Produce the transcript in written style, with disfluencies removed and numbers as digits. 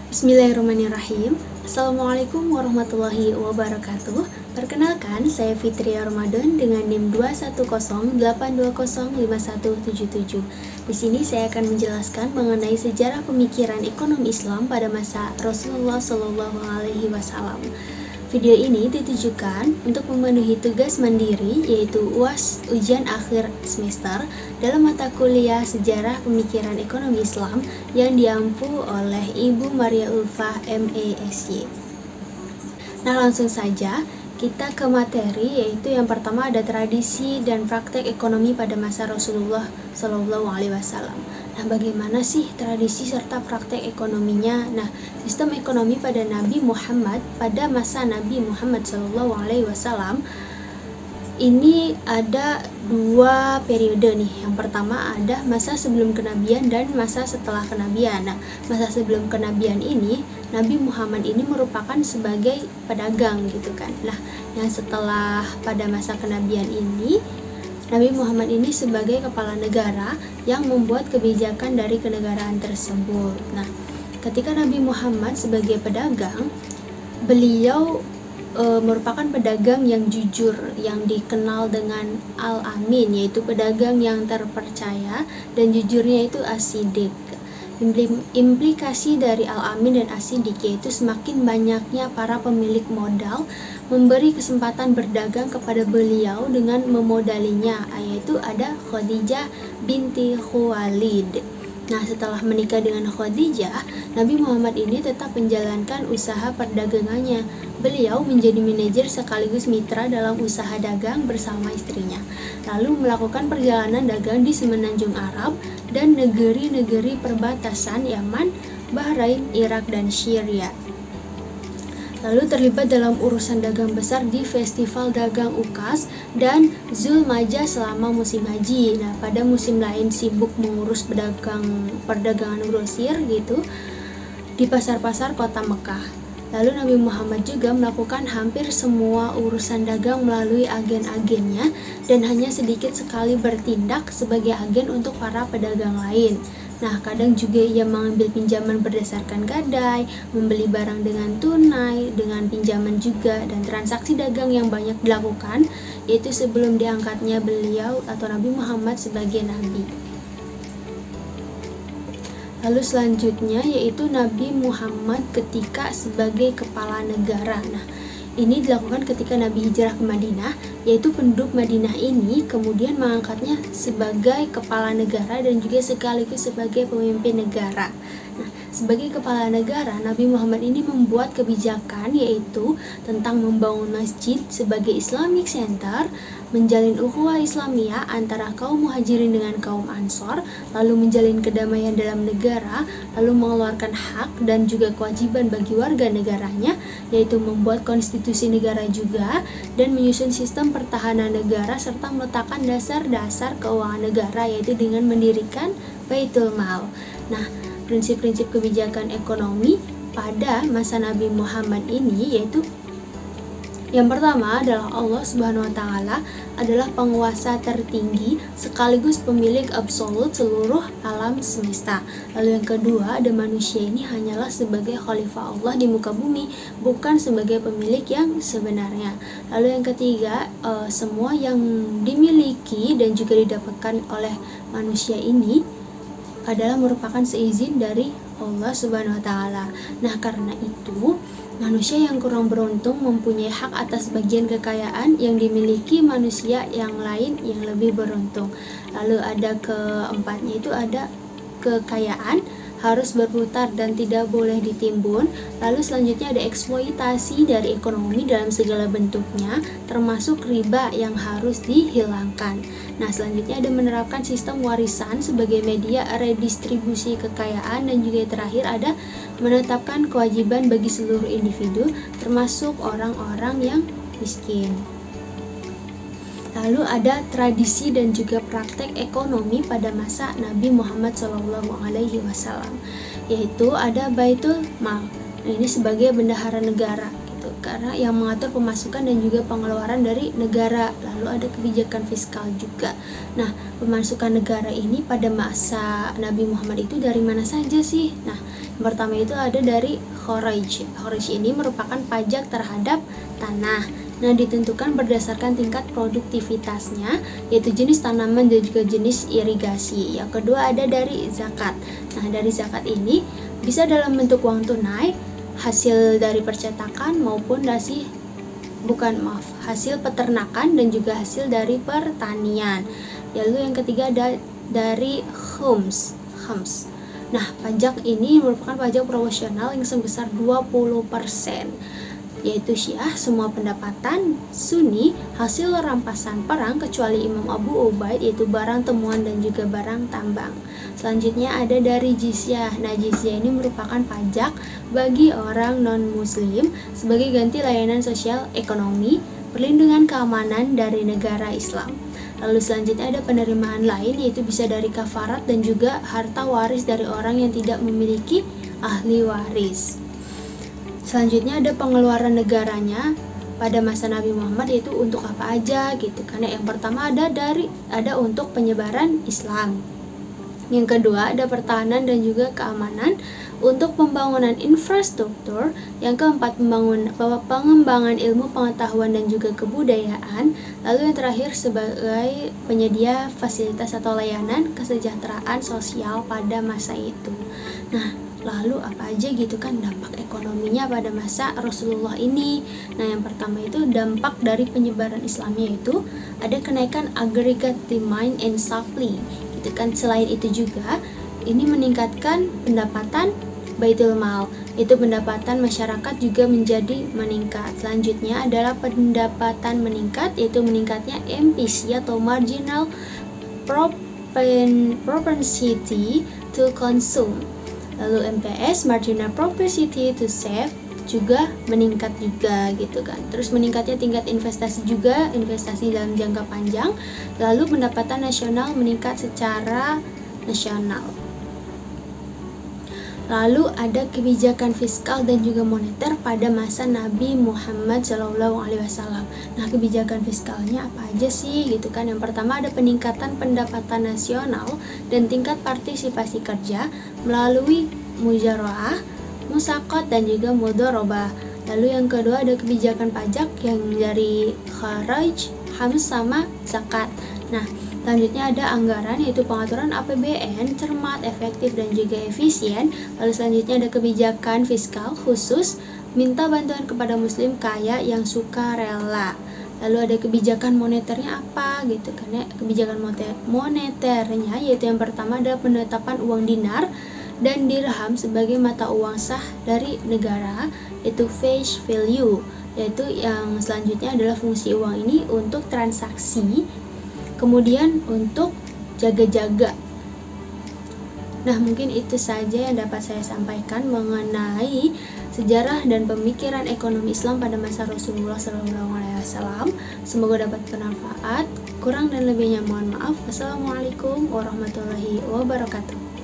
Bismillahirrahmanirrahim. Assalamualaikum warahmatullahi wabarakatuh. Perkenalkan, saya Fitria Ramadan dengan NIM 21082051777. Di sini saya akan menjelaskan mengenai sejarah pemikiran ekonomi Islam pada masa Rasulullah Shallallahu Alaihi Wasallam. Video ini ditujukan untuk memenuhi tugas mandiri, yaitu UAS ujian akhir semester dalam mata kuliah Sejarah Pemikiran Ekonomi Islam yang diampu oleh Ibu Maria Ulfa MASY. Nah, langsung saja kita ke materi, yaitu yang pertama ada tradisi dan praktek ekonomi pada masa Rasulullah Shallallahu Alaihi Wasallam. Nah, bagaimana sih tradisi serta praktek ekonominya? Nah, sistem ekonomi pada Nabi Muhammad pada masa Nabi Muhammad Shallallahu Alaihi Wasallam ini ada dua periode nih. Yang pertama ada masa sebelum kenabian dan masa setelah kenabian. Nah, masa sebelum kenabian ini Nabi Muhammad ini merupakan sebagai pedagang gitu kan. Nah, yang setelah pada masa kenabian ini Nabi Muhammad ini sebagai kepala negara yang membuat kebijakan dari kenegaraan tersebut. Nah, ketika Nabi Muhammad sebagai pedagang, beliau merupakan pedagang yang jujur, yang dikenal dengan Al-Amin, yaitu pedagang yang terpercaya dan jujurnya itu asidik. Implikasi dari Al-Amin dan asidik yaitu semakin banyaknya para pemilik modal memberi kesempatan berdagang kepada beliau dengan memodalinya, yaitu ada Khadijah binti Khuwailid. Nah, setelah menikah dengan Khadijah, Nabi Muhammad ini tetap menjalankan usaha perdagangannya. Beliau menjadi manajer sekaligus mitra dalam usaha dagang bersama istrinya, lalu melakukan perjalanan dagang di semenanjung Arab dan negeri-negeri perbatasan Yaman, Bahrain, Irak, dan Syria. Lalu terlibat dalam urusan dagang besar di Festival Dagang Ukas dan Zulmajah selama musim haji. Nah, pada musim lain sibuk mengurus perdagangan grosir gitu di pasar-pasar kota Mekah. Lalu Nabi Muhammad juga melakukan hampir semua urusan dagang melalui agen-agennya dan hanya sedikit sekali bertindak sebagai agen untuk para pedagang lain. Nah, kadang juga ia mengambil pinjaman berdasarkan gadai, membeli barang dengan tunai, dengan pinjaman juga, dan transaksi dagang yang banyak dilakukan, yaitu sebelum diangkatnya beliau atau Nabi Muhammad sebagai Nabi. Lalu selanjutnya yaitu Nabi Muhammad ketika sebagai kepala negara. Nah, ini dilakukan ketika Nabi hijrah ke Madinah, yaitu penduduk Madinah ini kemudian mengangkatnya sebagai kepala negara dan juga sekaligus sebagai pemimpin negara. Nah, sebagai kepala negara, Nabi Muhammad ini membuat kebijakan yaitu tentang membangun masjid sebagai Islamic Center, menjalin ukhuwah Islamiyah antara kaum muhajirin dengan kaum ansor, lalu menjalin kedamaian dalam negara, lalu mengeluarkan hak dan juga kewajiban bagi warga negaranya, yaitu membuat konstitusi negara juga, dan menyusun sistem pertahanan negara serta meletakkan dasar-dasar keuangan negara, yaitu dengan mendirikan Baitul Mal. Nah, prinsip-prinsip kebijakan ekonomi pada masa Nabi Muhammad ini yaitu yang pertama adalah Allah Subhanahu wa Ta'ala adalah penguasa tertinggi sekaligus pemilik absolut seluruh alam semesta. Lalu yang kedua, ada manusia ini hanyalah sebagai khalifah Allah di muka bumi, bukan sebagai pemilik yang sebenarnya. Lalu yang ketiga, semua yang dimiliki dan juga didapatkan oleh manusia ini adalah merupakan seizin dari Allah Subhanahu wa Ta'ala. Nah, karena itu manusia yang kurang beruntung mempunyai hak atas bagian kekayaan yang dimiliki manusia yang lain yang lebih beruntung. Lalu ada keempatnya itu ada kekayaan harus berputar dan tidak boleh ditimbun. Lalu selanjutnya ada eksploitasi dari ekonomi dalam segala bentuknya, termasuk riba yang harus dihilangkan. Nah, selanjutnya ada menerapkan sistem warisan sebagai media redistribusi kekayaan, dan juga terakhir ada menetapkan kewajiban bagi seluruh individu, termasuk orang-orang yang miskin. Lalu ada tradisi dan juga praktek ekonomi pada masa Nabi Muhammad SAW, yaitu ada Baitul Mal. Nah, ini sebagai bendahara negara gitu, karena yang mengatur pemasukan dan juga pengeluaran dari negara. Lalu ada kebijakan fiskal juga. Nah, pemasukan negara ini pada masa Nabi Muhammad itu dari mana saja sih? Nah, Pertama itu ada dari kharaj. Kharaj ini merupakan pajak terhadap tanah. Nah, ditentukan berdasarkan tingkat produktivitasnya, yaitu jenis tanaman dan juga jenis irigasi. Yang kedua ada dari zakat. Nah, dari zakat ini bisa dalam bentuk uang tunai, hasil dari percetakan maupun hasil peternakan dan juga hasil dari pertanian. Lalu yang ketiga ada dari khums. Nah, pajak ini merupakan pajak proporsional yang sebesar 20%, yaitu Syiah semua pendapatan, Sunni hasil rampasan perang kecuali Imam Abu Ubaid yaitu barang temuan dan juga barang tambang. Selanjutnya ada dari jizyah. Nah, jizyah ini merupakan pajak bagi orang non-muslim sebagai ganti layanan sosial ekonomi, perlindungan keamanan dari negara Islam. Lalu selanjutnya ada penerimaan lain, yaitu bisa dari kafarat dan juga harta waris dari orang yang tidak memiliki ahli waris. Selanjutnya ada pengeluaran negaranya pada masa Nabi Muhammad, yaitu untuk apa aja gitu. Karena yang pertama ada untuk penyebaran Islam. Yang kedua ada pertahanan dan juga keamanan untuk pembangunan infrastruktur. Yang keempat pengembangan ilmu pengetahuan dan juga kebudayaan. Lalu yang terakhir sebagai penyedia fasilitas atau layanan kesejahteraan sosial pada masa itu. Nah, lalu apa aja gitu kan dampak ekonominya pada masa Rasulullah ini. Nah, yang pertama itu dampak dari penyebaran Islamnya, yaitu ada kenaikan aggregate demand and supply gitu kan. Selain itu juga ini meningkatkan pendapatan Baitul Mal, itu pendapatan masyarakat juga menjadi meningkat. Selanjutnya adalah pendapatan meningkat, yaitu meningkatnya MPC atau marginal propensity to consume. Lalu MPS, marginal propensity to save, juga meningkat juga gitu kan. Terus meningkatnya tingkat investasi juga, investasi dalam jangka panjang. Lalu pendapatan nasional meningkat secara nasional. Lalu ada kebijakan fiskal dan juga moneter pada masa Nabi Muhammad SAW. Nah, kebijakan fiskalnya apa aja sih gitu kan? Yang pertama ada peningkatan pendapatan nasional dan tingkat partisipasi kerja melalui mujaroah, musaqat dan juga mudharabah. Lalu yang kedua ada kebijakan pajak yang dari kharaj, khams sama zakat. Nah, selanjutnya ada anggaran, yaitu pengaturan APBN cermat, efektif dan juga efisien. Lalu selanjutnya ada kebijakan fiskal khusus, minta bantuan kepada muslim kaya yang suka rela. Lalu ada kebijakan moneternya apa gitu kan ya. Kebijakan moneternya yaitu yang pertama adalah penetapan uang dinar dan dirham sebagai mata uang sah dari negara, yaitu face value. Yaitu yang selanjutnya adalah fungsi uang ini untuk transaksi, kemudian untuk jaga-jaga. Nah, mungkin itu saja yang dapat saya sampaikan mengenai sejarah dan pemikiran ekonomi Islam pada masa Rasulullah SAW. Semoga dapat bermanfaat. Kurang dan lebihnya mohon maaf. Wassalamualaikum warahmatullahi wabarakatuh.